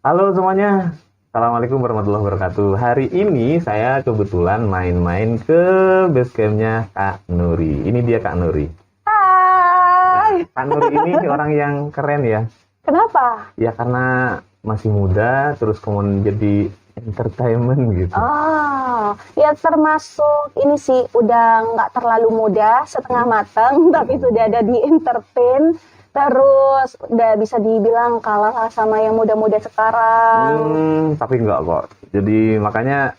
Halo semuanya, Assalamualaikum warahmatullahi wabarakatuh. Hari ini saya kebetulan main-main ke basecampnya Kak Nuri. Ini dia Kak Nuri. Nah, Hai, Kak Nuri ini orang yang keren ya. kenapa? Ya karena masih muda, terus kemudian jadi entertainment gitu. Ya termasuk ini sih udah nggak terlalu muda, setengah matang, tapi sudah ada di entertain. Terus udah bisa dibilang kalah lah sama yang muda-muda sekarang. Tapi enggak kok. Jadi makanya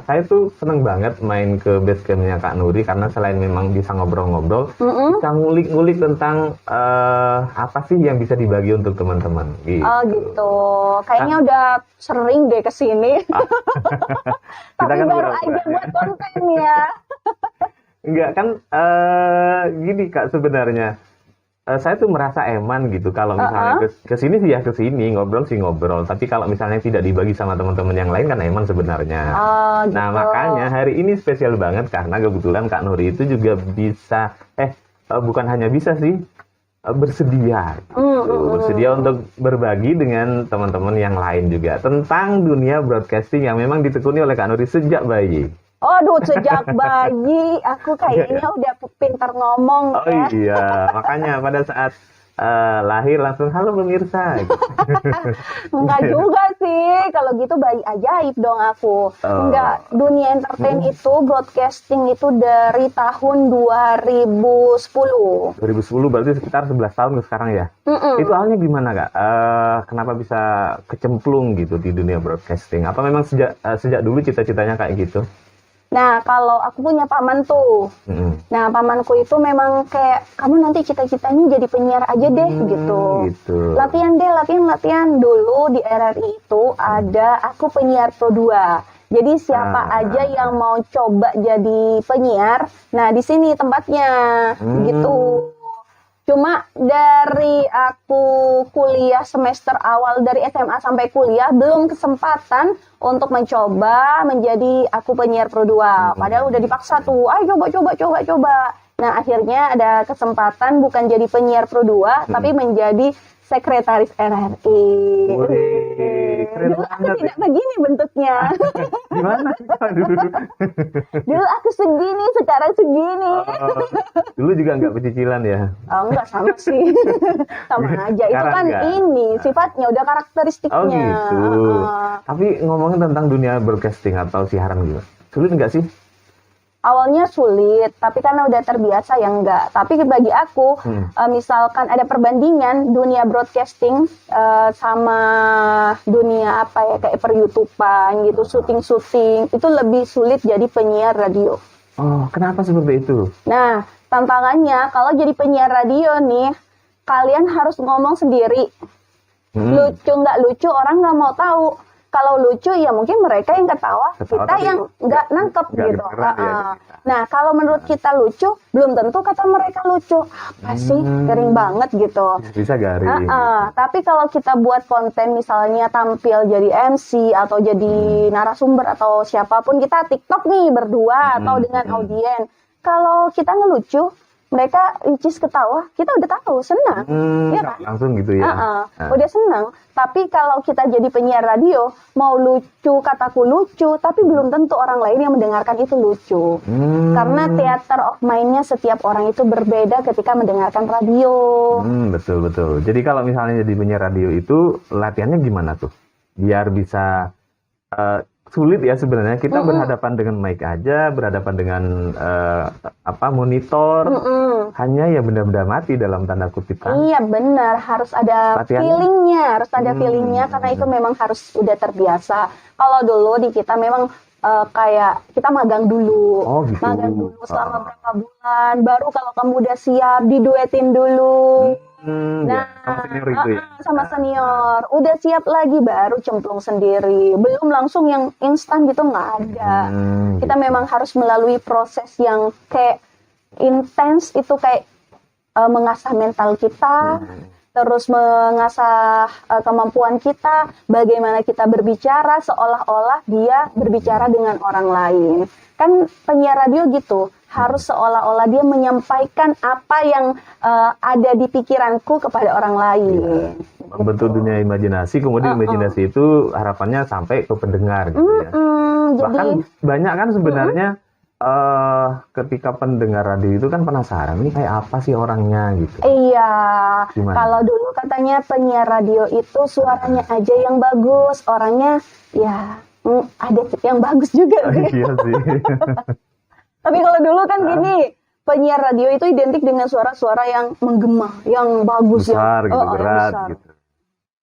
saya tuh seneng banget main ke basecampnya Kak Nuri karena selain memang bisa ngobrol-ngobrol, Mm-mm. bisa ngulik-ngulik tentang apa sih yang bisa dibagi untuk teman-teman gitu. Oh gitu, kayaknya udah sering deh kesini, Kita tapi kan baru pura-pura aja ya. buat konten ya. Enggak kan gini Kak sebenarnya. Saya tuh merasa eman gitu kalau misalnya Uh-uh. ke sini sih ya ke sini ngobrol sih ngobrol, tapi kalau misalnya tidak dibagi sama teman-teman yang lain kan eman sebenarnya. Oh Nah, gitu. makanya hari ini spesial banget karena kebetulan Kak Nuri itu juga bisa bukan hanya bisa sih bersedia Mm, mm, gitu. Bersedia mm. untuk berbagi dengan teman-teman yang lain juga tentang dunia broadcasting yang memang ditekuni oleh Kak Nuri sejak bayi. Aduh, sejak bayi aku Enggak ya? kayaknya udah pintar ngomong Oh ya. iya, makanya pada saat lahir langsung halo pemirsa. Gitu. Enggak juga sih, kalau gitu bayi ajaib dong aku. Enggak, Oh, dunia entertain mm-mm. itu, broadcasting itu dari tahun 2010. 2010 berarti sekitar 11 tahun ke sekarang ya. Itu Mm-mm. awalnya gimana Kak? Kenapa bisa kecemplung gitu di dunia broadcasting? Apa memang sejak dulu cita-citanya kayak gitu? Nah, kalau aku punya paman tuh. Mm-mm. Nah, pamanku itu memang kayak, kamu nanti cita-citanya jadi penyiar aja deh, gitu. Gitu. Latihan deh, latihan. Dulu di RRI itu ada aku penyiar Pro 2. Jadi siapa aja Ah, yang mau coba jadi penyiar, nah di sini tempatnya, gitu. hmm, Cuma dari aku kuliah semester awal dari SMA sampai kuliah belum kesempatan untuk mencoba menjadi aku penyiar Pro 2. Padahal udah dipaksa tuh, ayo coba. Nah, akhirnya ada kesempatan bukan jadi penyiar Pro 2 tapi menjadi sekretaris RRI. wih, keren Dulu aku banget ya. tidak begini bentuknya. Gimana sih Kak dulu? Dulu aku segini, sekarang segini. Oh, dulu juga nggak pecicilan ya? Oh, enggak sama sih. Sama aja. Itu Sekarang kan nggak? ini sifatnya udah Oh karakteristiknya. gitu. Heeh. Tapi ngomongin tentang dunia broadcasting atau siaran gitu, sulit nggak sih? Awalnya sulit, tapi karena udah terbiasa ya enggak. Tapi bagi aku, Hmm. misalkan ada perbandingan dunia broadcasting sama dunia apa ya kayak per YouTubean gitu, syuting-syuting itu lebih sulit jadi penyiar radio. Oh, kenapa seperti itu? Nah, tantangannya kalau jadi penyiar radio nih, kalian harus ngomong sendiri. Hmm. Lucu nggak lucu orang nggak mau tahu. Kalau lucu ya mungkin mereka yang ketawa, Ketawa kita tapi yang nggak nangkep nggak gitu. kedengeran ya Heeh. kita. Nah, kalau menurut kita lucu, belum tentu kata mereka lucu. Apa sih, garing banget gitu. Bisa garing. Tapi kalau kita buat konten misalnya tampil jadi MC atau jadi narasumber atau siapapun, kita TikTok nih berdua atau dengan audiens. Kalau kita ngelucu, mereka which is ketawa, kita udah tahu, senang. Iya kan? Langsung gitu ya. Nah, Udah senang. Tapi kalau kita jadi penyiar radio, mau lucu, kataku lucu, tapi belum tentu orang lain yang mendengarkan itu lucu. Karena theater of mind-nya setiap orang itu berbeda ketika mendengarkan radio. betul betul. Jadi kalau misalnya jadi penyiar radio itu latihannya gimana tuh? Biar bisa sulit ya sebenarnya kita berhadapan dengan mic aja, berhadapan dengan monitor, hanya ya benda-benda mati dalam tanda kutip kan. Iya benar, harus ada Latihannya. feelingnya, karena itu memang harus udah terbiasa. Kalau dulu di kita memang kayak kita magang dulu, Oh gitu. magang dulu selama berapa bulan, baru kalau kamu udah siap diduetin dulu. Ya, sama senior itu ya. Sama senior, udah siap lagi baru cemplung sendiri, belum langsung yang instan gitu nggak ada. Kita memang harus melalui proses yang kayak intens itu kayak mengasah mental kita, terus mengasah kemampuan kita, bagaimana kita berbicara seolah-olah dia berbicara dengan orang lain. Kan penyiar radio gitu, harus seolah-olah dia menyampaikan apa yang ada di pikiranku kepada orang lain. membentuk dunia imajinasi, kemudian imajinasi itu harapannya sampai ke pendengar gitu ya. Bahkan banyak kan sebenarnya ketika pendengar radio itu kan penasaran, ini kayak apa sih orangnya gitu. Iya, Gimana? kalau dulu katanya penyiar radio itu suaranya aja yang bagus, orangnya ya ada yang bagus juga sih. Iya sih. Tapi kalau dulu kan gini, penyiar radio itu identik dengan suara-suara yang menggema, yang bagus, Besar gitu, yang berat besar. gitu.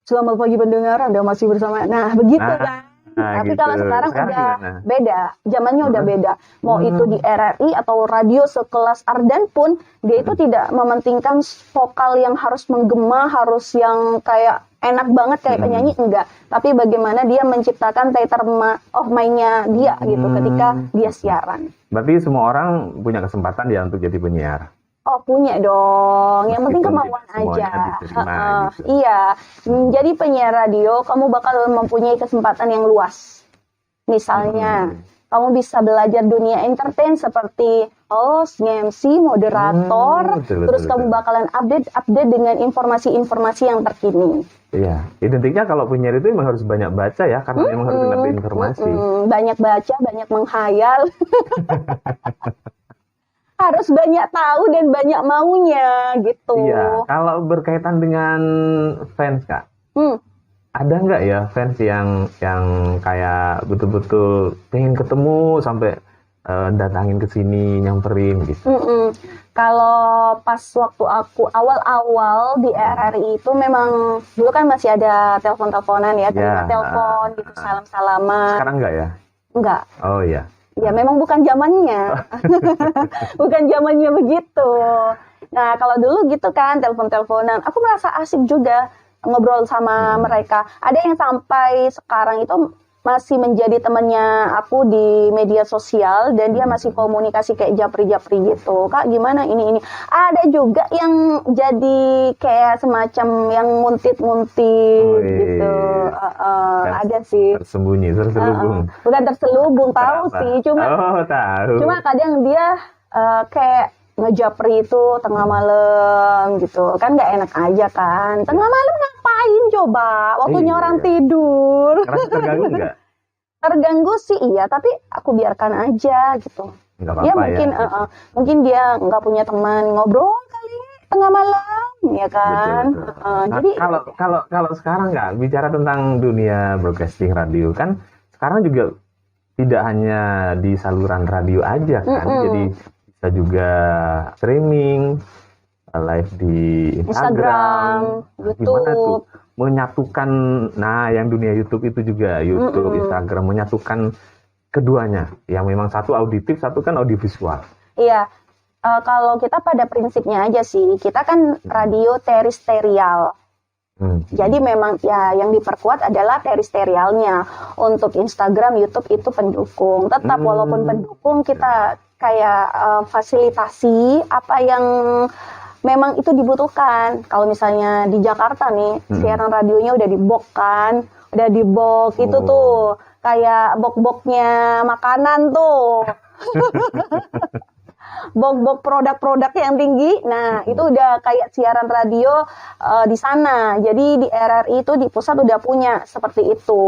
Selamat pagi pendengar, Anda masih bersama. Nah, begitu kan. Tapi gitu. kalau sekarang udah gimana? beda, zamannya udah beda. Mau itu di RRI atau radio sekelas Ardan pun, dia itu tidak mementingkan vokal yang harus menggema, harus yang kayak enak banget kayak penyanyi, enggak. Tapi bagaimana dia menciptakan theater of mind-nya dia gitu ketika dia siaran. Berarti semua orang punya kesempatan ya untuk jadi penyiar. Oh, punya dong. Yang penting Meskipun kemauan tidak semuanya aja. diterima gitu. Iya. Menjadi penyiar radio, kamu bakal mempunyai kesempatan yang luas. Misalnya, kamu bisa belajar dunia entertain seperti host, MC, moderator. Terus kamu bakalan update dengan informasi-informasi yang terkini. Iya. Identiknya kalau penyiar itu memang harus banyak baca ya, karena memang harus ngerti informasi. Banyak baca, banyak menghayal. Harus banyak tahu dan banyak maunya gitu. Iya, kalau berkaitan dengan fans Kak, ada nggak ya fans yang kayak betul-betul pengen ketemu sampai datangin ke sini, nyamperin gitu? Kalau pas waktu aku awal-awal di RRI itu memang dulu kan masih ada telepon-teleponan ya, telepon gitu, salam-salaman. Sekarang nggak ya? Enggak. Oh iya. Ya memang bukan zamannya. Bukan zamannya begitu. Nah, kalau dulu gitu kan telepon-teleponan, aku merasa asik juga ngobrol sama mereka. Ada yang sampai sekarang itu masih menjadi temannya aku di media sosial dan dia masih komunikasi kayak japri-japri gitu. Kak, gimana ini? Ada juga yang jadi kayak semacam yang nguntit-nguntit gitu. Ada sih. Tersembunyi, terselubung. Bukan terselubung, tahu sih. Tahu. Cuma kadang dia kayak ngejapri itu tengah malam gitu. Kan nggak enak aja kan. Tengah malam ngapain coba? Waktunya orang tidur. Karena terganggu nggak? Terganggu sih iya, tapi aku biarkan aja gitu. Nggak Ya apa-apa mungkin ya. mungkin dia nggak punya teman ngobrol kali tengah malam ya kan. Betul. Jadi kalau sekarang nggak bicara tentang dunia broadcasting radio kan sekarang juga tidak hanya di saluran radio aja kan. Jadi bisa juga streaming, live di Instagram, YouTube. Gimana tuh menyatukan, nah yang dunia YouTube itu juga, YouTube, Instagram, menyatukan keduanya, yang memang satu auditif, satu kan audiovisual. Iya, kalau kita pada prinsipnya aja sih, kita kan radio terestrial. Jadi memang ya yang diperkuat adalah terestrialnya. Untuk Instagram, YouTube itu pendukung. Tetap walaupun pendukung, kita kayak fasilitasi apa yang memang itu dibutuhkan. Kalau misalnya di Jakarta nih, siaran radionya udah di-box kan, udah di-box itu tuh kayak box-boxnya makanan tuh. Box-box produk-produk yang tinggi. Nah, itu udah kayak siaran radio di sana. Jadi di RRI itu di pusat udah punya seperti itu.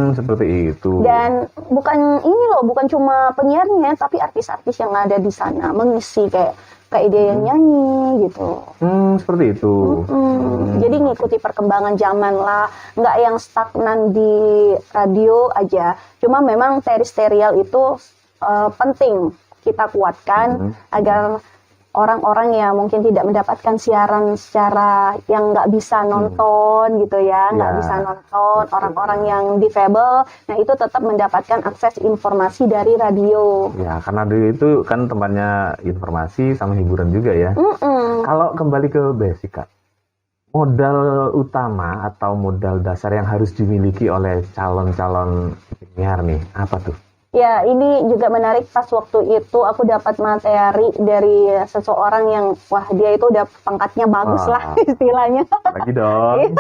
Seperti itu. Dan bukan ini loh, bukan cuma penyiarnya, tapi artis-artis yang ada di sana mengisi kayak dia yang nyanyi gitu. Seperti itu. Jadi ngikuti perkembangan zaman lah, nggak yang stagnan di radio aja. Cuma memang terestrial itu penting kita kuatkan agar orang-orang yang mungkin tidak mendapatkan siaran secara yang nggak bisa nonton gitu ya, nggak bisa nonton, orang-orang yang difabel, nah itu tetap mendapatkan akses informasi dari radio. Ya, karena radio itu kan tempatnya informasi sama hiburan juga ya. Kalau kembali ke basic Kak, modal utama atau modal dasar yang harus dimiliki oleh calon-calon penyiar nih, apa tuh? Ya, ini juga menarik. Pas waktu itu aku dapat materi dari seseorang yang, wah dia itu udah pangkatnya bagus lah istilahnya. Lagi dong.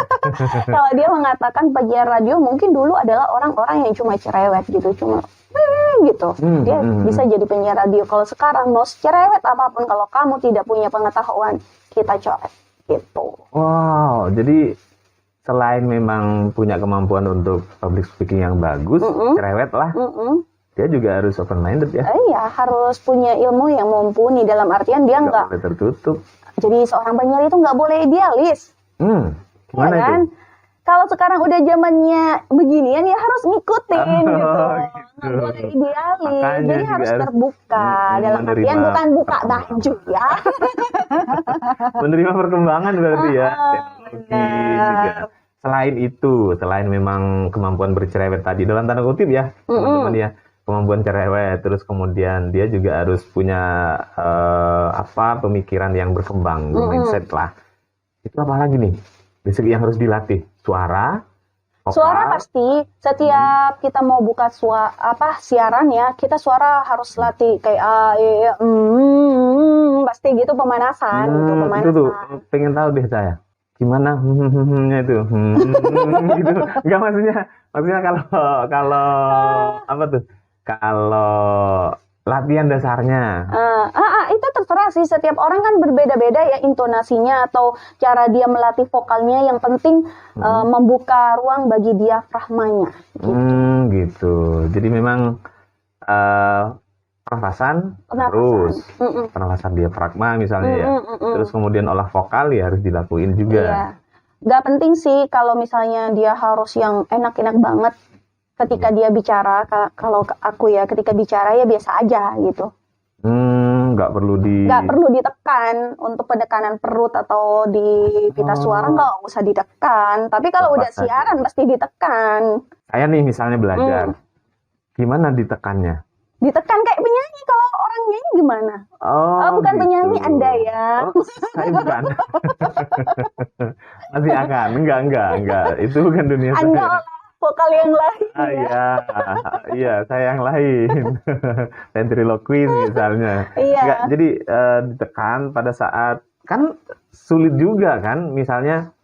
Kalau dia mengatakan penyiar radio mungkin dulu adalah orang-orang yang cuma cerewet gitu, cuma gitu. Dia bisa jadi penyiar radio. Kalau sekarang mau cerewet apapun, kalau kamu tidak punya pengetahuan, kita coret. gitu. Wow, jadi selain memang punya kemampuan untuk public speaking yang bagus, cerewet lah, dia juga harus open minded ya. Iya, harus punya ilmu yang mumpuni, dalam artian dia nggak boleh tertutup. Jadi seorang penyiar itu nggak boleh idealis. Gimana ya kan? Itu? Kalau sekarang udah zamannya beginian ya harus ngikutin gitu. Nggak boleh idealis. Makanya jadi harus terbuka. Dalam artian bukan buka baju ya. Menerima perkembangan berarti ya. Juga. Selain itu, selain memang kemampuan bercerewet tadi dalam tanda kutip ya, teman-teman ya, kemampuan cerewet, terus kemudian dia juga harus punya pemikiran yang berkembang, mindset lah. Itu apa lagi nih? Basic yang harus dilatih, suara. Suara pasti. Setiap kita mau buka siaran ya, kita suara harus latih kayak pasti gitu pemanasan. Itu tuh pengen tahu deh saya. Gimana itu gitu. Enggak maksudnya kalau apa tuh? Kalau latihan dasarnya. Itu terserah sih, setiap orang kan berbeda-beda ya intonasinya atau cara dia melatih vokalnya. Yang penting membuka ruang bagi diafragmanya. Gitu. Jadi memang pernafasan. Terus pernafasan diafragma misalnya ya. Terus kemudian olah vokal ya harus dilakuin juga. Iya. Gak penting sih kalau misalnya dia harus yang enak-enak banget ketika dia bicara. Kalau aku ya ketika bicara ya biasa aja gitu. Nggak perlu ditekan untuk penekanan perut atau di pita suara, nggak usah ditekan. Tapi kalau udah siaran pasti ditekan. Saya nih misalnya belajar, gimana ditekannya? Ditekan kayak penyanyi. Kalau orang nyanyi gimana? Bukan gitu. Penyanyi Anda ya. Saya bukan. Masih akan. Enggak. Itu bukan dunia saya. Anda vokal yang lain. Iya, saya yang lain. Ventriloquist misalnya. Iya. Enggak, jadi ditekan pada saat, kan sulit juga kan, misalnya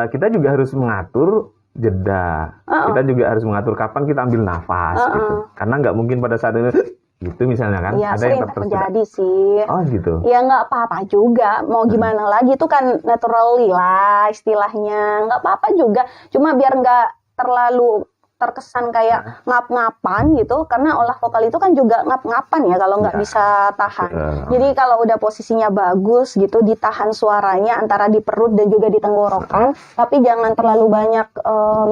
kita juga harus mengatur jeda. Kita juga harus mengatur kapan kita ambil nafas gitu. Karena nggak mungkin pada saat itu gitu misalnya kan. Iya, ada yang terjadi sih. Oh gitu. Ya nggak apa-apa juga. Mau gimana lagi, itu kan naturally lah istilahnya. Nggak apa-apa juga. Cuma biar nggak terlalu terkesan kayak ngap-ngapan gitu, karena olah vokal itu kan juga ngap-ngapan ya kalau nggak bisa tahan. Jadi kalau udah posisinya bagus gitu, ditahan suaranya antara di perut dan juga di tenggorokan, tapi jangan terlalu banyak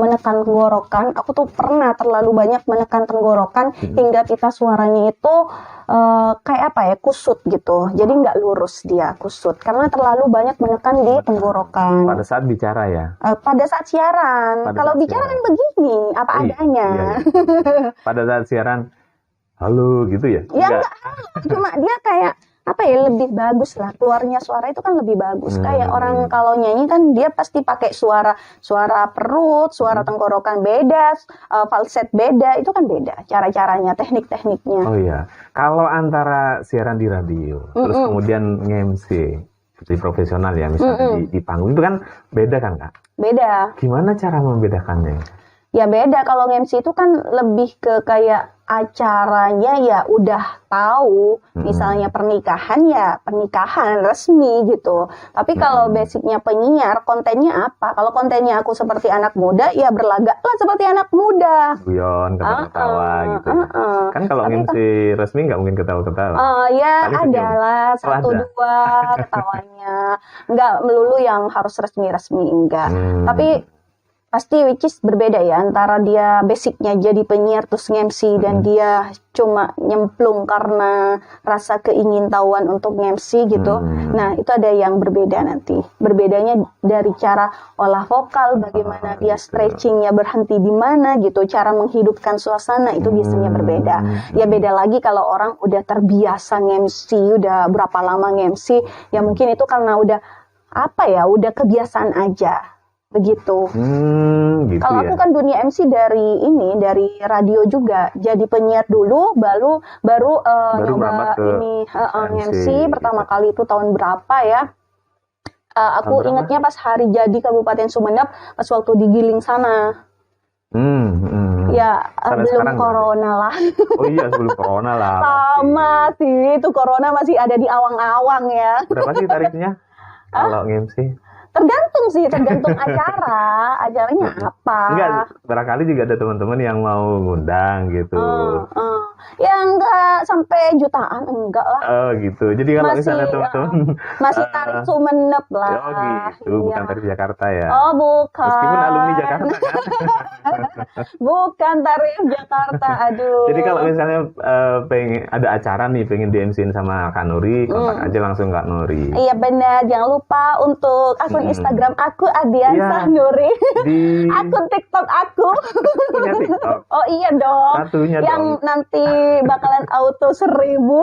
menekan tenggorokan. Aku tuh pernah terlalu banyak menekan tenggorokan hingga pita suaranya itu kayak apa ya, kusut gitu. Jadi nggak lurus dia, kusut karena terlalu banyak menekan di tenggorokan. Pada saat bicara ya? Pada saat siaran. Kalau bicara kan begini, apa adanya. Iya. Pada saat siaran, halo gitu ya? Ya enggak halo, cuma dia kayak apa ya, lebih bagus lah, keluarnya suara itu kan lebih bagus. Kayak orang kalau nyanyi kan dia pasti pakai suara perut, suara tenggorokan beda, falset beda, itu kan beda cara-caranya, teknik-tekniknya. Oh iya, kalau antara siaran di radio terus kemudian nge-MC seperti profesional ya, misalnya di panggung itu kan beda kan Kak? Beda. Gimana cara membedakannya? Ya beda, kalau MC itu kan lebih ke kayak acaranya ya udah tahu, misalnya pernikahan ya pernikahan resmi gitu. Tapi kalau basicnya penyiar, kontennya apa? Kalau kontennya aku seperti anak muda, ya berlagaklah seperti anak muda. Guyon, ketawa-ketawa gitu. Kan kalau MC resmi nggak mungkin ketawa-ketawa. Ya adalah satu dua ketawanya. Nggak melulu yang harus resmi-resmi, enggak. Tapi pasti which is berbeda ya, antara dia basicnya jadi penyiar terus nge-MC dan dia cuma nyemplung karena rasa keingintahuan untuk nge-MC gitu. Nah itu ada yang berbeda nanti. Berbedanya dari cara olah vokal, bagaimana dia stretchingnya berhenti di mana gitu, cara menghidupkan suasana itu biasanya berbeda. Ya beda lagi kalau orang udah terbiasa nge-MC, udah berapa lama nge-MC, ya mungkin itu karena udah udah kebiasaan aja. Begitu. Gitu kalau aku kan dunia MC dari radio juga, jadi penyiar dulu, baru nyoba ini MC pertama kali itu tahun berapa ya? Aku ingatnya pas hari jadi Kabupaten Sumeneb, pas waktu di Giling sana. Ya belum corona lah. Oh iya, sebelum corona lah. Sama sih, itu corona masih ada di awang-awang ya. Berapa sih tarifnya? kalau MC? Tergantung sih, tergantung acaranya apa. Enggak, barangkali juga ada teman-teman yang mau ngundang gitu. Ya enggak sampai jutaan, enggak lah. Oh gitu. Jadi kalau misalnya teman-teman masih tarif Sumenep lah. Oh gitu, bukan tarif Jakarta ya. Oh bukan. Meskipun alumni Jakarta kan. Bukan tarif Jakarta, aduh. Jadi kalau misalnya pengen ada acara nih, pengen di-MC-in sama Kak Nuri, kontak aja langsung Kak Nuri. Iya benar, jangan lupa untuk akun Instagram aku Adiansah Nuri. Akun TikTok aku. Punya TikTok. Oh iya dong. Satunya yang dong. nanti bakalan auto 1000. Oh,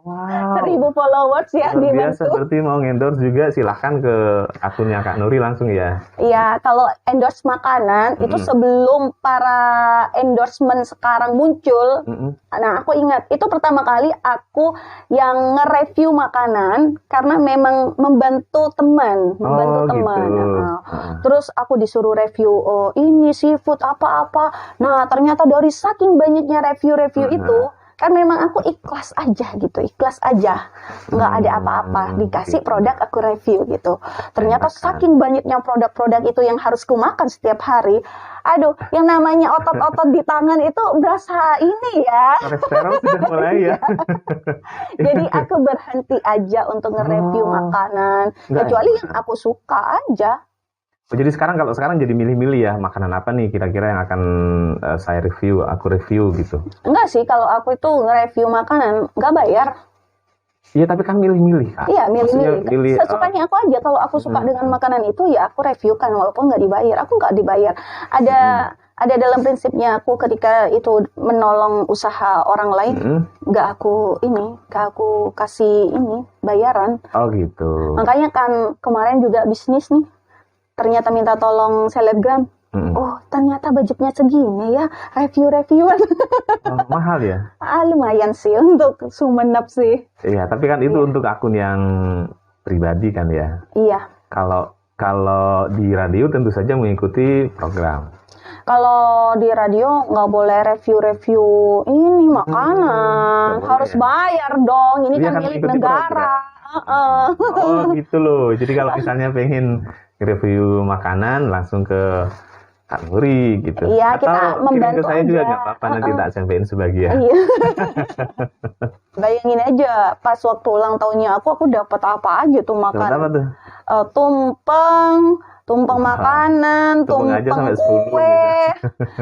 wow. 1000 followers ya Luar dibantu. biasa, berarti mau endorse juga silahkan ke akunnya Kak Nuri langsung ya. Iya, kalau endorse makanan itu sebelum para endorsement sekarang muncul. Nah, aku ingat itu pertama kali aku yang nge-review makanan karena memang membantu teman, teman. Gitu. Terus aku disuruh review ini seafood apa-apa. Nah, ternyata dari saking banyaknya review-review itu kan memang aku ikhlas aja gitu, nggak ada apa-apa, dikasih produk aku review gitu. Ternyata saking banyaknya produk-produk itu yang harus ku makan setiap hari, aduh, yang namanya otot-otot di tangan itu berasa ini ya. Kolesterol sudah mulai ya. Jadi aku berhenti aja untuk nge-review makanan, kecuali yang aku suka aja. Jadi kalau sekarang jadi milih-milih ya, makanan apa nih kira-kira yang akan aku review gitu. Enggak sih, kalau aku itu nge-review makanan nggak bayar. Iya, tapi kan milih-milih Kak. Iya, milih-milih. Sesukanya aku aja, kalau aku suka dengan makanan itu ya aku review kan, walaupun nggak dibayar. Aku nggak dibayar. Ada dalam prinsipnya aku ketika itu menolong usaha orang lain, nggak aku kasih bayaran. Oh gitu. Makanya kan kemarin juga bisnis nih. Ternyata minta tolong selebgram. Oh, ternyata budgetnya segini ya, review-reviewan. Mahal ya? Lumayan sih untuk Sumenep sih. Iya, tapi kan itu untuk akun yang pribadi kan ya? Iya. Kalau di radio tentu saja mengikuti program. Kalau di radio nggak boleh review-review ini makanan, harus bayar dong. Ini kan milik negara. Oh gitu loh. Jadi kalau misalnya pengen review makanan langsung ke Kak Nuri gitu. Iya, atau kita membantu kirim ke saya aja. juga nggak apa-apa, nanti tak sampein sebagian. Iya. Bayangin aja pas waktu ulang tahunnya aku dapat apa aja tuh makan. Dapat apa tuh? Tumpeng makanan, Tumpeng aja sampai 10 kue,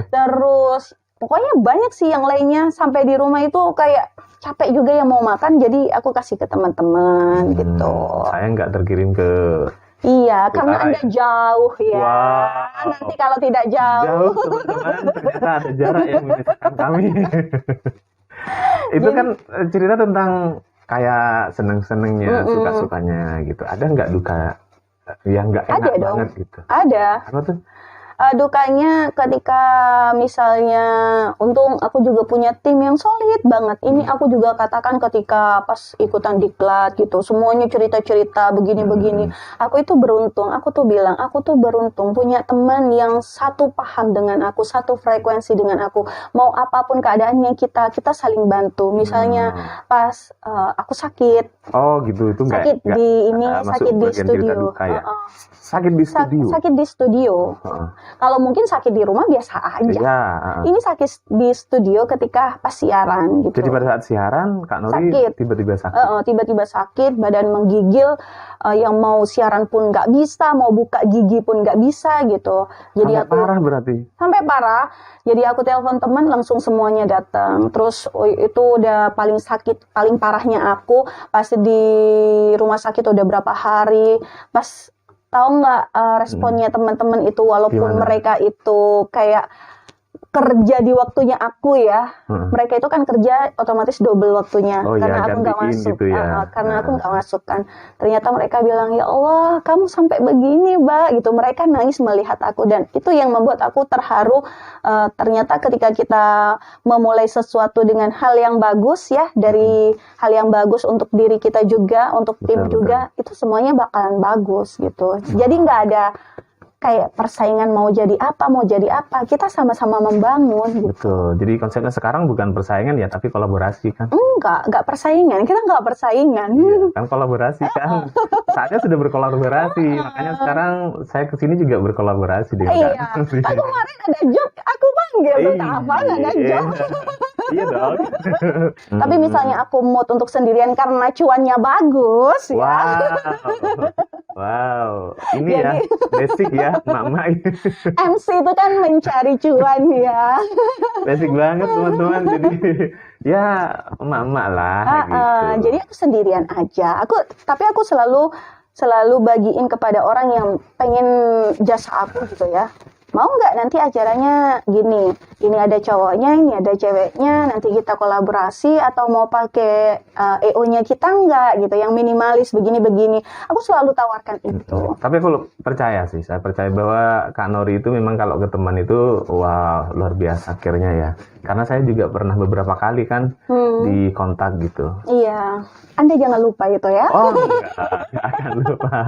terus pokoknya banyak sih yang lainnya. Sampai di rumah itu kayak capek juga yang mau makan, jadi aku kasih ke teman-teman gitu. Saya nggak terkirim ke Iya, karena Anda jauh ya. Wow. Nanti kalau tidak jauh. Teman-teman, ternyata ada jarak yang memisahkan kami. Itu kan cerita tentang kayak seneng-senengnya, suka-sukanya gitu. Ada nggak duka yang nggak enak banget gitu? Ada. Apa tuh? Dukanya ketika misalnya, untung aku juga punya tim yang solid banget. Ini aku juga katakan ketika pas ikutan diklat gitu, semuanya cerita-cerita begini-begini. Aku itu beruntung, aku tuh bilang, aku tuh beruntung punya teman yang satu paham dengan aku, satu frekuensi dengan aku. Mau apapun keadaannya kita saling bantu. Misalnya pas aku sakit. Oh gitu, itu sakit sakit di studio. Sakit di studio. Sakit di studio. Kalau mungkin sakit di rumah biasa aja. Ya, Ini sakit di studio ketika pas siaran gitu. Jadi pada saat siaran Kak Nuri tiba-tiba sakit. Tiba-tiba sakit, badan menggigil, yang mau siaran pun nggak bisa, mau buka gigi pun nggak bisa gitu. Jadi sampai parah berarti. Sampai parah. Jadi aku telepon teman, langsung semuanya datang. Terus itu udah paling sakit, paling parahnya aku pas di rumah sakit udah berapa hari. Pas tahu nggak responnya teman-teman itu, walaupun Gimana? mereka itu kayak kerja di waktunya aku ya, mereka itu kan kerja otomatis double waktunya, karena aku nggak masuk, gitu ya. karena aku nggak masuk kan. Ternyata mereka bilang, ya Allah, kamu sampai begini, Mbak, gitu. Mereka nangis melihat aku, dan itu yang membuat aku terharu. Ternyata ketika kita memulai sesuatu dengan hal yang bagus ya, dari hal yang bagus untuk diri kita juga, untuk tim juga, itu semuanya bakalan bagus gitu. Jadi nggak ada kayak persaingan mau jadi apa, kita sama-sama membangun gitu. Betul. Jadi konsepnya sekarang bukan persaingan ya, tapi kolaborasi kan. Enggak persaingan. Kita enggak persaingan. Iya, kan kolaborasi kan. Saatnya sudah berkolaborasi. Makanya sekarang saya kesini juga berkolaborasi dengan Kak Nuri. Kan kemarin ada job, aku panggil tuh Kak Afan ada job. Iya dong. Tapi misalnya aku mood untuk sendirian karena cuannya bagus ya. Wow. Ini ya basic ya, mak-mak. MC itu kan mencari cuan ya. Basic banget teman-teman. Jadi ya mak-mak lah gitu. Jadi aku sendirian aja. Tapi aku selalu bagiin kepada orang yang pengen jasa aku gitu ya. Mau nggak nanti acaranya gini, ini ada cowoknya, ini ada ceweknya, nanti kita kolaborasi atau mau pakai EO-nya kita nggak gitu, yang minimalis begini-begini. Aku selalu tawarkan itu. Tapi aku percaya sih, saya percaya bahwa Kak Nuri itu memang kalau ke teman itu, wah luar biasa akhirnya ya. Karena saya juga pernah beberapa kali kan di kontak gitu. Iya, Anda jangan lupa itu ya. Oh enggak akan lupa.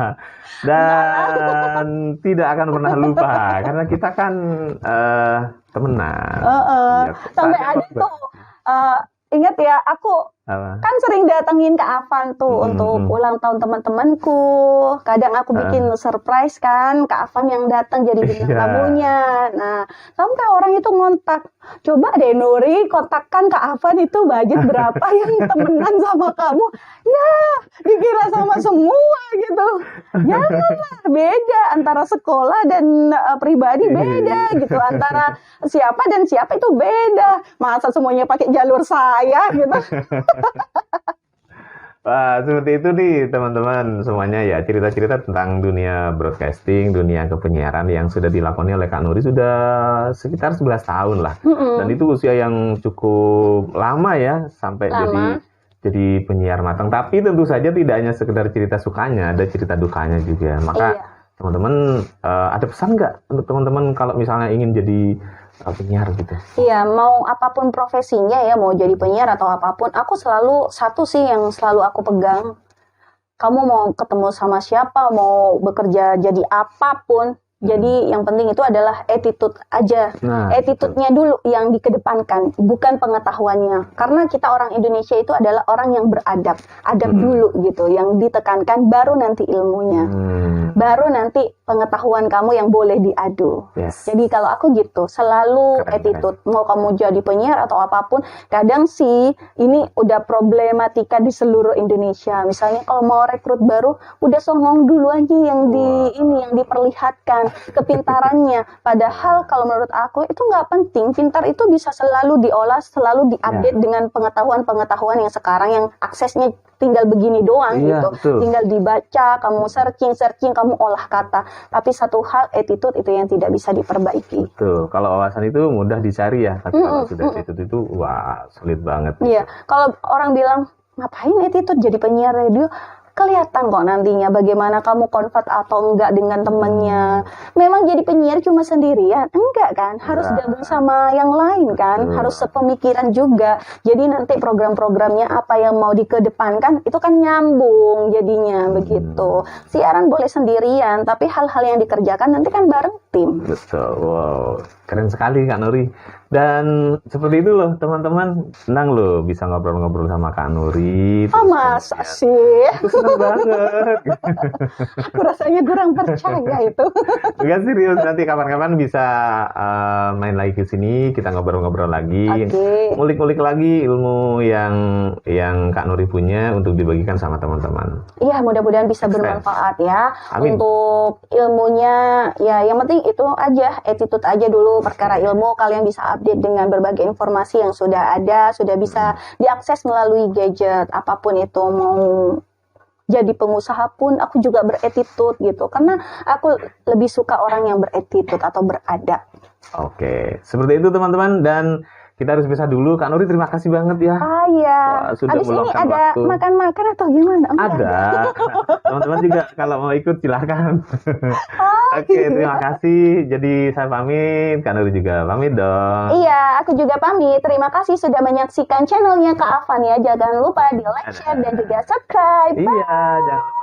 Dan tidak akan pernah lupa karena kita kan temenan. Ya, sampai ada tuh ingat ya, aku kan sering datengin Kak Afan tuh untuk ulang tahun teman-temanku. Kadang aku bikin surprise kan, Kak Afan yang datang jadi bintang tamunya. Nah, sampai orang itu ngontak, coba deh Nuri kontakkan Kak Afan itu budget berapa yang temenan sama kamu. Ya, dikira sama semua gitu. Janganlah, beda antara sekolah dan pribadi beda gitu. Antara siapa dan siapa itu beda. Masa semuanya pakai jalur saya gitu. Wah, seperti itu nih teman-teman semuanya ya, cerita-cerita tentang dunia broadcasting, dunia kepenyiaran yang sudah dilakoni oleh Kak Nuri sudah sekitar 11 tahun lah. Dan itu usia yang cukup lama ya sampai jadi penyiar matang. Tapi tentu saja tidak hanya sekedar cerita sukanya, ada cerita dukanya juga. Maka teman-teman ada pesan nggak untuk teman-teman kalau misalnya ingin jadi penyiar gitu? Iya, mau apapun profesinya ya, mau jadi penyiar atau apapun, aku selalu satu sih yang selalu aku pegang. Kamu mau ketemu sama siapa, mau bekerja jadi apapun, jadi yang penting itu adalah attitude aja. Attitude-nya dulu yang dikedepankan, bukan pengetahuannya. Karena kita orang Indonesia itu adalah orang yang beradab. Adab dulu gitu, yang ditekankan, baru nanti ilmunya. Baru nanti pengetahuan kamu yang boleh diadu. Jadi kalau aku gitu, selalu attitude. Mau kamu jadi penyiar atau apapun, kadang sih ini udah problematika di seluruh Indonesia. Misalnya kalau mau rekrut baru, udah songong dulu aja yang yang diperlihatkan kepintarannya. Padahal kalau menurut aku itu nggak penting. Pintar itu bisa selalu diolah, selalu diupdate dengan pengetahuan-pengetahuan yang sekarang yang aksesnya tinggal begini doang gitu. Betul. Tinggal dibaca, kamu searching, kamu olah kata. Tapi satu hal, attitude itu yang tidak bisa diperbaiki. Betul. Kalau wawasan itu mudah dicari ya, tapi kalau sudah attitude itu wah sulit banget. Iya. Kalau orang bilang ngapain attitude jadi penyiar radio? Kelihatan kok nantinya bagaimana kamu convert atau enggak dengan temennya. Memang jadi penyiar cuma sendirian? Enggak kan? Harus gabung sama yang lain kan? Harus sepemikiran juga. Jadi nanti program-programnya apa yang mau dikedepankan itu kan nyambung jadinya begitu. Siaran boleh sendirian, tapi hal-hal yang dikerjakan nanti kan bareng tim. Betul. Wow, keren sekali Kak Nuri. Dan seperti itu loh teman-teman, senang loh bisa ngobrol-ngobrol sama Kak Nuri. Oh masa sih? Aku senang banget. Aku rasanya kurang percaya itu. Enggak serius, nanti kapan-kapan bisa main lagi ke sini, kita ngobrol-ngobrol lagi. Ngulik-ngulik lagi ilmu yang Kak Nuri punya untuk dibagikan sama teman-teman. Iya, mudah-mudahan bisa bermanfaat ya. Amin. Untuk ilmunya, ya yang penting itu aja, attitude aja dulu. Perkara ilmu kalian bisa update dengan berbagai informasi yang sudah ada, sudah bisa diakses melalui gadget, apapun itu. Mau jadi pengusaha pun aku juga beretitude gitu, karena aku lebih suka orang yang beretitude atau beradab. Oke, seperti itu teman-teman, dan kita harus pisah dulu. Kak Nuri terima kasih banget ya. Iya. Sudah abis ini ada waktu. Makan-makan atau gimana? Ada. Teman-teman juga kalau mau ikut silahkan. Oke, terima kasih. Jadi saya pamit, Kak Nuri juga pamit dong. Iya, aku juga pamit. Terima kasih sudah menyaksikan channelnya Kak Afan ya. Jangan lupa di like, share, dan juga subscribe. Iya, jangan lupa.